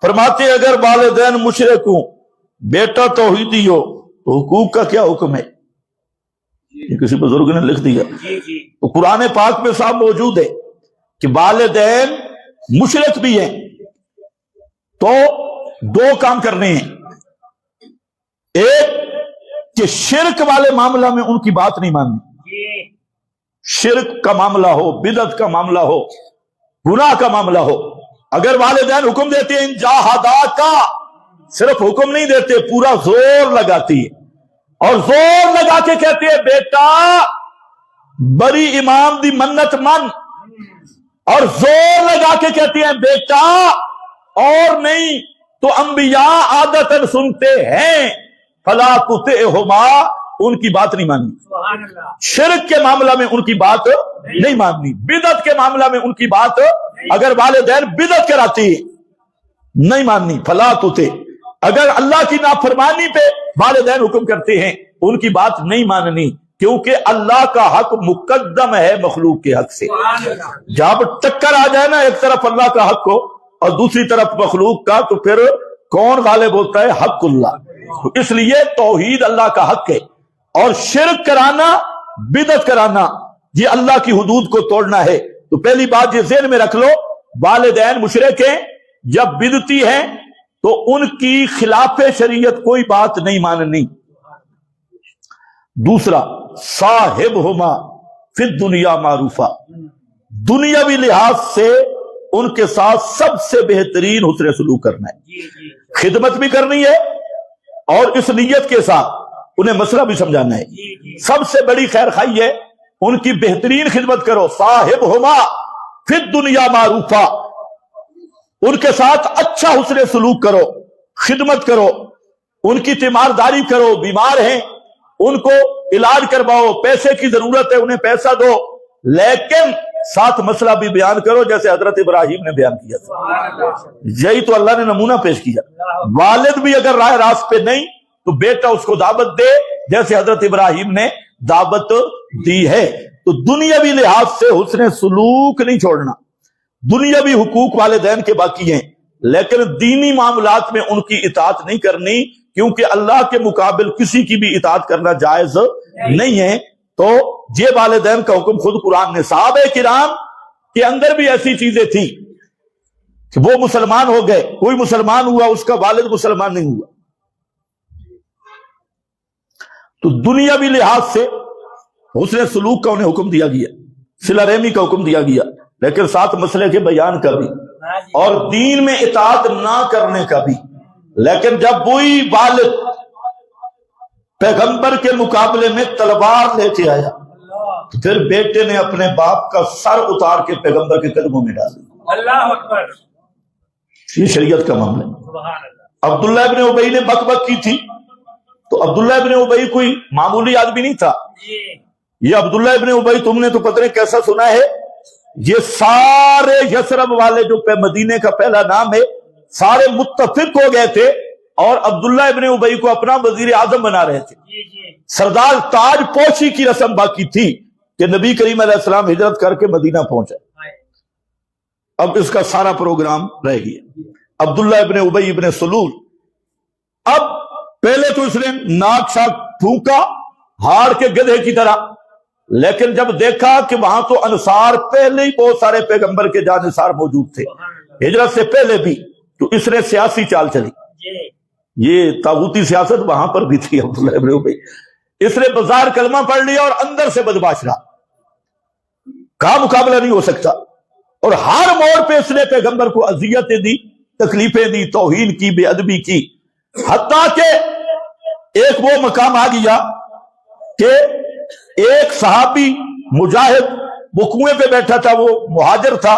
فرماتے اگر والدین مشرک ہوں بیٹا توحیدی ہو تو حقوق کا کیا حکم ہے؟ یہ کسی بزرگ نے لکھ دیا، تو قرآن پاک میں صاحب موجود ہے کہ والدین مشرک بھی ہیں تو دو کام کرنے ہیں. ایک کہ شرک والے معاملہ میں ان کی بات نہیں ماننی، شرک کا معاملہ ہو، بدعت کا معاملہ ہو، گناہ کا معاملہ ہو، اگر والدین حکم دیتے ہیں جاہدا کا، صرف حکم نہیں دیتے، پورا زور لگاتی ہے اور زور لگا کے کہتے ہیں بیٹا بڑی امام دی منت من، اور زور لگا کے کہتے ہیں بیٹا اور نہیں تو انبیاء عادتاً سنتے ہیں فلا تطعہما، ان کی بات نہیں ماننی. شرک کے معاملہ میں ان کی بات نہیں ماننی، بدعت کے معاملہ میں ان کی بات اگر والدین بدعت کراتی نہیں ماننی. فلا تطع، اگر اللہ کی نافرمانی پہ والدین حکم کرتے ہیں ان کی بات نہیں ماننی، کیونکہ اللہ کا حق مقدم ہے مخلوق کے حق سے. جب ٹکر آ جائے نا ایک طرف اللہ کا حق ہو اور دوسری طرف مخلوق کا، تو پھر کون غالب ہوتا ہے؟ حق اللہ. اس لیے توحید اللہ کا حق ہے، اور شرک کرانا، بدعت کرانا، یہ اللہ کی حدود کو توڑنا ہے. تو پہلی بات یہ ذہن میں رکھ لو، والدین مشرک ہیں، جب بدعتی ہیں تو ان کی خلاف شریعت کوئی بات نہیں ماننی. دوسرا صاحبہما فی الدنیا معروفہ، دنیاوی لحاظ سے ان کے ساتھ سب سے بہترین حسن سلوک کرنا ہے، خدمت بھی کرنی ہے اور اس نیت کے ساتھ انہیں مسئلہ بھی سمجھانا ہے. سب سے بڑی خیر خواہی ہے ان کی بہترین خدمت کرو. صاحبہما فی الدنیا معروفہ، ان کے ساتھ اچھا حسن سلوک کرو، خدمت کرو، ان کی تیمارداری کرو. بیمار ہیں ان کو علاج کرواؤ، پیسے کی ضرورت ہے انہیں پیسہ دو، لیکن ساتھ مسئلہ بھی بیان کرو جیسے حضرت ابراہیم نے بیان کیا تھا. یہی تو اللہ نے نمونہ پیش کیا. والد بھی اگر راہ راست پہ نہیں تو بیٹا اس کو دعوت دے جیسے حضرت ابراہیم نے دعوت دی ہے. تو دنیاوی لحاظ سے حسن سلوک نہیں چھوڑنا. دنیاوی حقوق والدین کے باقی ہیں، لیکن دینی معاملات میں ان کی اطاعت نہیں کرنی، کیونکہ اللہ کے مقابل کسی کی بھی اطاعت کرنا جائز نہیں ہے. تو یہ والدین کا حکم خود قرآن نے. صحابہ کرام کے اندر بھی ایسی چیزیں تھیں کہ وہ مسلمان ہو گئے، کوئی مسلمان ہوا اس کا والد مسلمان نہیں ہوا. تو دنیاوی لحاظ سے حسن سلوک کا انہیں حکم دیا گیا، صلہ رحمی کا حکم دیا گیا، لیکن ساتھ مسئلے کے بیان کا بھی اور دین میں اطاعت نہ کرنے کا بھی. لیکن جب وہی والد پیغمبر کے مقابلے میں تلوار لے کے آیا تو پھر بیٹے نے اپنے باپ کا سر اتار کے پیغمبر کے قدموں میں ڈال دیا. اللہ اکبر. یہ شریعت کا معاملہ ہے. عبداللہ ابن ابی نے بک بک کی تھی، تو عبداللہ ابن ابی کوئی معمولی آدمی نہیں تھا. یہ عبداللہ ابن ابی تم نے تو پتہ نہیں کیسا سنا ہے، یہ سارے یثرب والے جو مدینے کا پہلا نام ہے سارے متفق ہو گئے تھے اور عبداللہ ابن ابی کو اپنا وزیر اعظم بنا رہے تھے. سردار تاج پوشی کی رسم باقی تھی کہ نبی کریم علیہ السلام ہجرت کر کے مدینہ پہنچے. اب اس کا سارا پروگرام رہ گیا. عبداللہ ابن ابی ابن سلول، اب پہلے تو اس نے ناک شاک پھونکا ہار کے گدھے کی طرح، لیکن جب دیکھا کہ وہاں تو انصار پہلے ہی بہت سارے پیغمبر کے جانثار موجود تھے ہجرت سے پہلے بھی، تو اس نے سیاسی چال چلی. یہ طاغوتی سیاست وہاں پر بھی تھی. عبداللہ ابن ابی اس نے بظاہر کلمہ پڑھ لیا اور اندر سے بدمعاش رہا، کہا مقابلہ نہیں ہو سکتا، اور ہر موڑ پہ اس نے پیغمبر کو اذیتیں دی، تکلیفیں دی، توہین کی، بے ادبی کی، حتیٰ کہ ایک وہ مقام آ گیا کہ ایک صحابی مجاہد وہ کنویں پہ بیٹھا تھا، وہ مہاجر تھا،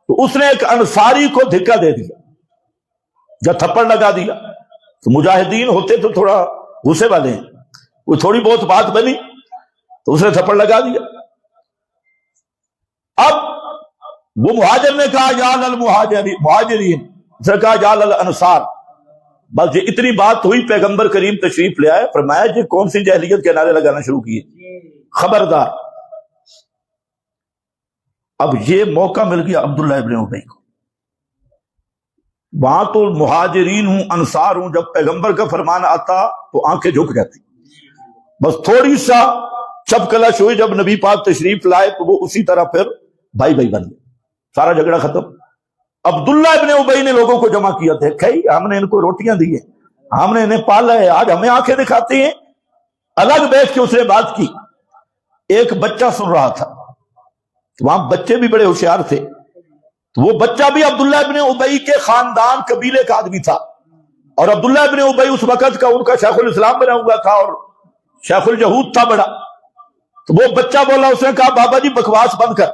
تو اس نے ایک انصاری کو دھکا دے دیا، جب تھپڑ لگا دیا. تو مجاہدین ہوتے تو تھوڑا غصے والے ہیں، کوئی تھوڑی بہت بات بنی تو اس نے تھپڑ لگا دیا. اب وہ مہاجر نے کہا یا للمہاجرین، اس نے کہا یا للانصار. بس یہ اتنی بات ہوئی، پیغمبر کریم تشریف لے آئے، فرمایا یہ کون سی جاہلیت کے نعرے لگانا شروع کیے، خبردار. اب یہ موقع مل گیا عبداللہ ابن ابی کو. وہاں تو مہاجرین ہوں انصار ہوں، جب پیغمبر کا فرمان آتا تو آنکھیں جھک جاتی، بس تھوڑی سا چپ کلش ہوئی، جب نبی پاک تشریف لائے تو وہ اسی طرح پھر بھائی بھائی بن گئے، سارا جھگڑا ختم۔ عبداللہ ابن ابی نے لوگوں کو جمع کیا تھے، کئی ہم نے ان کو روٹیاں دی ہیں، ہم نے انہیں پالا ہے، آج ہمیں آنکھیں دکھاتے ہیں۔ الگ بیٹھ کے اس نے بات کی، ایک بچہ سن رہا تھا، وہاں بچے بھی بڑے ہوشیار تھے، تو وہ بچہ بھی عبداللہ ابن ابی کے خاندان قبیلے کا آدمی تھا، اور عبداللہ ابن ابی اس وقت کا ان کا شیخ الاسلام بنا ہوا تھا اور شیخ الجہود تھا بڑا۔ تو وہ بچہ بولا، اس نے کہا بابا جی بکواس بند کر،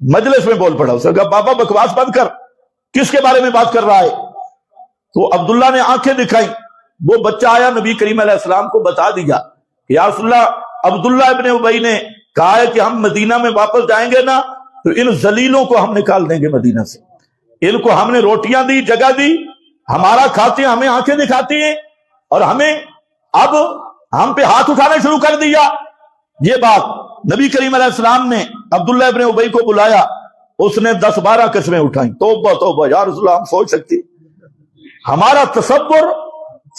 مجلس میں بول پڑا، اس نے کہا بابا بکواس بند کر، کس کے بارے میں بات کر رہا ہے؟ تو عبداللہ نے آنکھیں دکھائیں، وہ بچہ آیا نبی کریم علیہ السلام کو بتا دیا کہ یا رسول اللہ عبداللہ ابن ابی نے کہا ہے کہ ہم مدینہ میں واپس جائیں گے نا تو ان ذلیلوں کو ہم نکال دیں گے مدینہ سے، ان کو ہم نے روٹیاں دی، جگہ دی، ہمارا کھاتے ہیں، ہمیں آنکھیں دکھاتی ہیں، اور ہمیں اب ہم پہ ہاتھ اٹھانا شروع کر دیا۔ یہ بات نبی کریم علیہ السلام نے عبداللہ ابن ابی کو بلایا، اس نے 10-12 قسمیں اٹھائیں، توبہ توبہ یا رسول اللہ، ہم سوچ سکتے ہمارا تصور،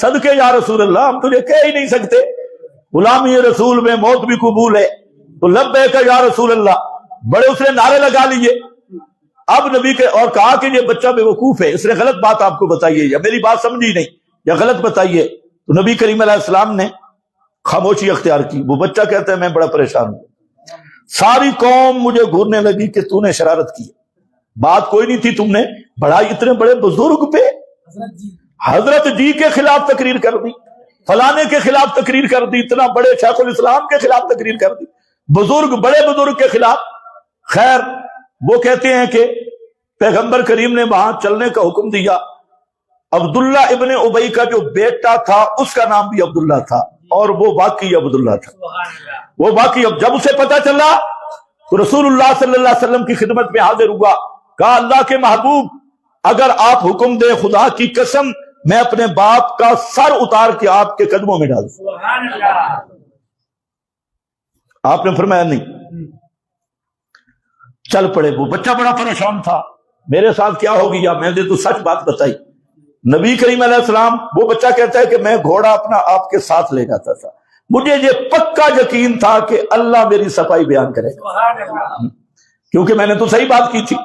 صدقے یا رسول اللہ ہم تجھے کہہ ہی نہیں سکتے، غلامی رسول میں موت بھی قبول ہے، تو لبیک یا رسول اللہ، بڑے اس نے نعرے لگا لیے۔ اب نبی کے اور کہا کہ یہ بچہ بے وقوف ہے، اس نے غلط بات آپ کو بتائیے، یا میری بات سمجھی نہیں، یا غلط بتائیے۔ تو نبی کریم علیہ السلام نے خاموشی اختیار کی۔ وہ بچہ کہتا ہے میں بڑا پریشان ہوں، ساری قوم مجھے گھورنے لگی کہ تو نے شرارت کی، بات کوئی نہیں تھی، تم نے بڑا اتنے بڑے بزرگ پہ حضرت جی کے خلاف تقریر کر دی، فلانے کے خلاف تقریر کر دی، اتنا بڑے شیخ الاسلام کے خلاف تقریر کر دی، بزرگ بڑے بزرگ کے خلاف۔ خیر وہ کہتے ہیں کہ پیغمبر کریم نے وہاں چلنے کا حکم دیا۔ عبداللہ ابن ابی کا جو بیٹا تھا اس کا نام بھی عبداللہ تھا، اور وہ واقعی عبداللہ تھا، وہ واقعی۔ جب اسے پتا چلا تو رسول اللہ صلی اللہ علیہ وسلم کی خدمت میں حاضر ہوا، کہا اللہ کے محبوب اگر آپ حکم دیں، خدا کی قسم میں اپنے باپ کا سر اتار کے آپ کے قدموں میں ڈال دوں۔ آپ نے فرمایا نہیں، چل پڑے۔ وہ بچہ بڑا پریشان تھا، میرے ساتھ کیا ہو گیا، میں نے تو سچ بات بتائی۔ نبی کریم علیہ السلام، وہ بچہ کہتا ہے کہ میں گھوڑا اپنا آپ کے ساتھ لے جاتا تھا، مجھے یہ پکا یقین تھا کہ اللہ میری صفائی بیان کرے گا، کیونکہ میں نے تو صحیح بات کی تھی۔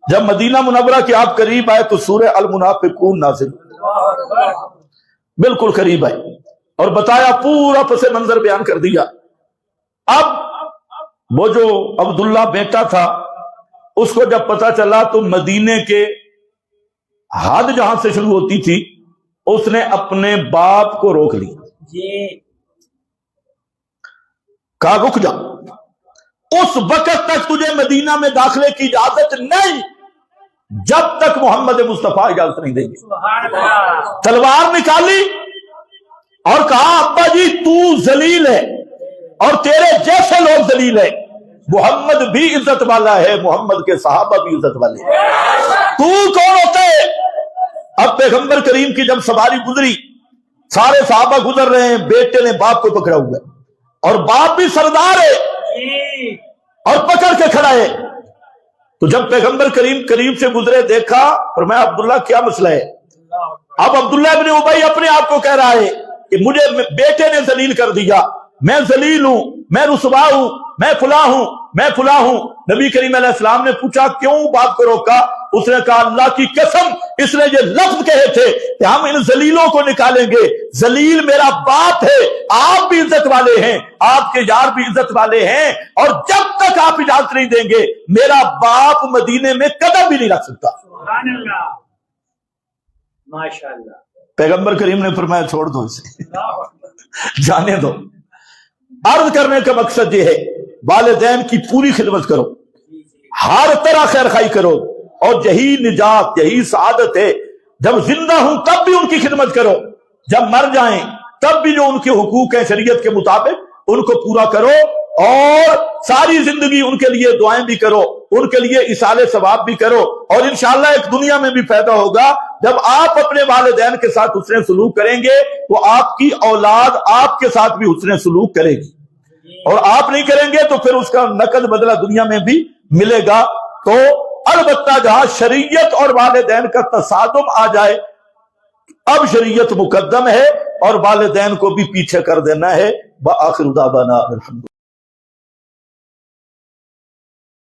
جب مدینہ منورہ کے آپ قریب آئے تو سورہ المنافقون نازل، بالکل قریب آئے اور بتایا، پورا پس منظر بیان کر دیا۔ اب وہ جو عبداللہ بیٹا تھا اس کو جب پتا چلا تو مدینے کے حد جہاں سے شروع ہوتی تھی اس نے اپنے باپ کو روک لی، کہا رک جا، اس وقت تک تجھے مدینہ میں داخلے کی اجازت نہیں جب تک محمد مصطفیٰ اجازت نہیں دیں گے۔ تلوار نکالی اور کہا ابا جی تو ذلیل ہے اور تیرے جیسے لوگ ذلیل ہیں، محمد بھی عزت والا ہے، محمد کے صحابہ بھی عزت والے ہیں، تو کون ہوتا ہے؟ اب پیغمبر کریم کی جب سواری گزری، سارے صحابہ گزر رہے ہیں، بیٹے نے باپ کو پکڑا ہوا ہے اور باپ بھی سردار ہے اور پکڑ کے کھڑا ہے۔ تو جب پیغمبر کریم قریب سے گزرے، دیکھا، فرمایا عبداللہ کیا مسئلہ ہے؟ اب عبداللہ ابن ابی اپنے آپ کو کہہ رہا ہے کہ مجھے بیٹے نے ذلیل کر دیا، میں ذلیل ہوں، میں رسوا ہوں، میں فلاں ہوں، میں فلاں ہوں۔ نبی کریم علیہ السلام نے پوچھا کیوں باپ کو روکا؟ اس نے کہا اللہ کی قسم اس نے یہ لفظ کہے تھے کہ ہم ان ذلیلوں کو نکالیں گے، ذلیل میرا باپ ہے، آپ بھی عزت والے ہیں، آپ کے یار بھی عزت والے ہیں، اور جب تک آپ اجازت نہیں دیں گے میرا باپ مدینے میں قدم بھی نہیں رکھ سکتا۔ سبحان اللہ، ماشاءاللہ۔ پیغمبر کریم نے فرمایا چھوڑ دو اسے، جانے دو۔ عرض کرنے کا مقصد یہ ہے والدین کی پوری خدمت کرو، ہر طرح خیر خائی کرو، اور یہی نجات، یہی سعادت ہے۔ جب زندہ ہوں تب بھی ان کی خدمت کرو، جب مر جائیں تب بھی جو ان کے حقوق ہیں شریعت کے مطابق ان کو پورا کرو، اور ساری زندگی ان کے لیے دعائیں بھی کرو، ان کے لیے ایصال ثواب بھی کرو، اور انشاءاللہ ایک دنیا میں بھی فائدہ ہوگا۔ جب آپ اپنے والدین کے ساتھ حسن سلوک کریں گے تو آپ کی اولاد آپ کے ساتھ بھی حسن سلوک کرے گی، اور آپ نہیں کریں گے تو پھر اس کا نقد بدلہ دنیا میں بھی ملے گا۔ تو البتہ جہاں شریعت اور والدین کا تصادم آ جائے، اب شریعت مقدم ہے اور والدین کو بھی پیچھے کر دینا ہے۔ وآخر دعوانا الحمدللہ۔